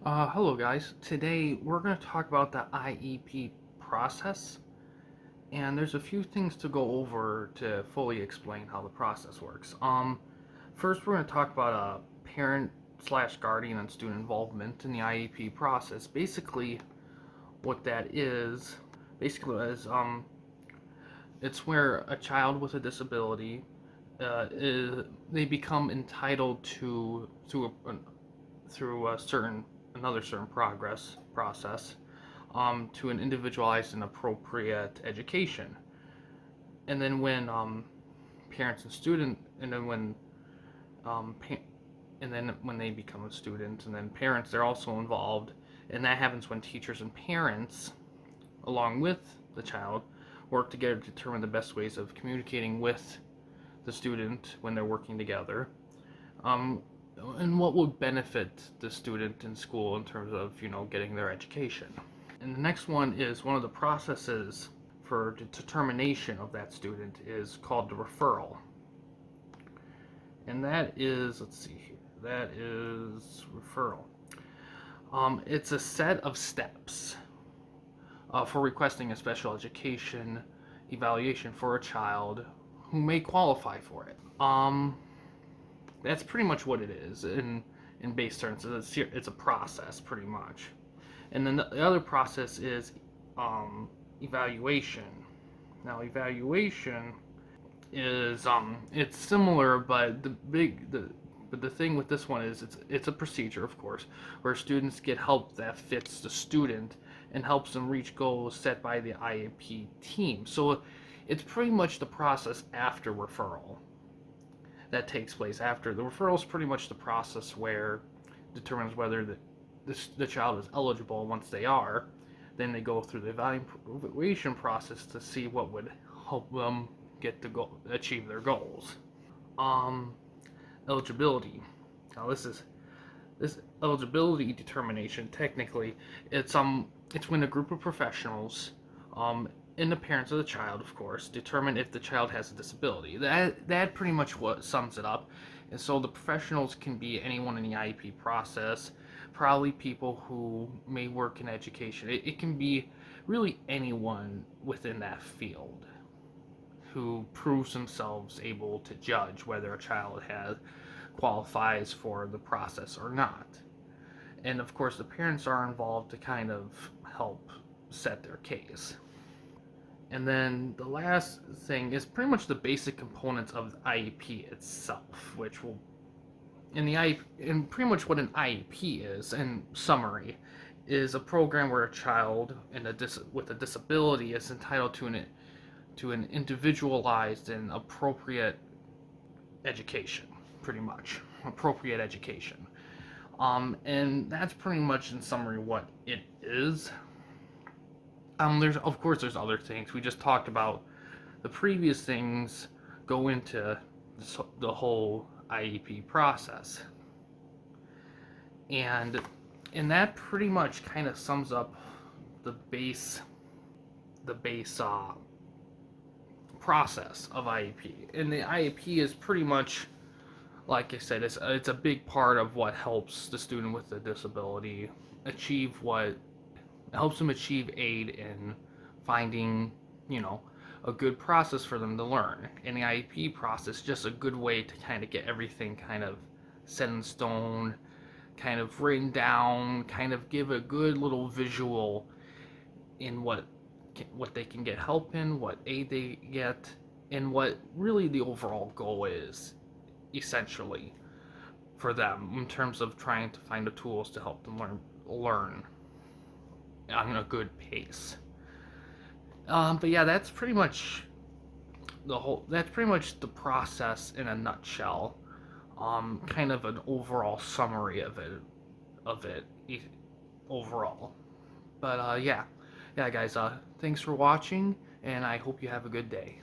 Hello guys. Today we're going to talk about the IEP process, and there's a few things to go over to fully explain how the process works. First we're going to talk about parent slash guardian and student involvement in the IEP process. What that is, it's where a child with a disability they become entitled to through a certain another certain progress process to an individualized and appropriate education. And then when parents and student, and then when pa- and then when they become a student, and then parents, they're also involved, and that happens when teachers and parents, along with the child, work together to determine the best ways of communicating with the student when they're working together. Um, and what would benefit the student in school in terms of getting their education. And the next one is one of the processes for determination of that student is called the referral. And that is, let's see here, that is referral. It's a set of steps for requesting a special education evaluation for a child who may qualify for it. That's pretty much what it is in base terms. It's a process, pretty much. And then the other process is evaluation. Now, evaluation is it's similar, but the thing with this one is it's a procedure, of course, where students get help that fits the student and helps them reach goals set by the IEP team. So it's pretty much the process after referral that takes place. After the referral is pretty much the process where determines whether the child is eligible. Once they are, then they go through the evaluation process to see what would help them achieve their goals. Um, Eligibility. Now this eligibility determination. Technically, it's when a group of professionals, and the parents of the child, of course, determine if the child has a disability. That pretty much what sums it up. And so the professionals can be anyone in the IEP process, probably people who may work in education. It can be really anyone within that field who proves themselves able to judge whether a child qualifies for the process or not. And of course, the parents are involved to kind of help set their case. And then the last thing is pretty much the basic components of the IEP itself, which will in the IEP, and pretty much what an IEP is in summary is a program where a child with a disability is entitled to an individualized and appropriate education, pretty much appropriate education. And that's pretty much in summary what it is. There's other things. We just talked about the previous things go into the whole IEP process, and that pretty much kind of sums up the base process of IEP. And the IEP is pretty much, like I said, it's a big part of what helps the student with a disability helps them achieve aid in finding, a good process for them to learn. And the IEP process just a good way to kind of get everything kind of set in stone, kind of written down, kind of give a good little visual in what they can get help in, what aid they get, and what really the overall goal is, essentially, for them in terms of trying to find the tools to help them learn on a good pace. But yeah, that's pretty much the process in a nutshell. Kind of an overall summary of it overall. But yeah, guys. Thanks for watching, and I hope you have a good day.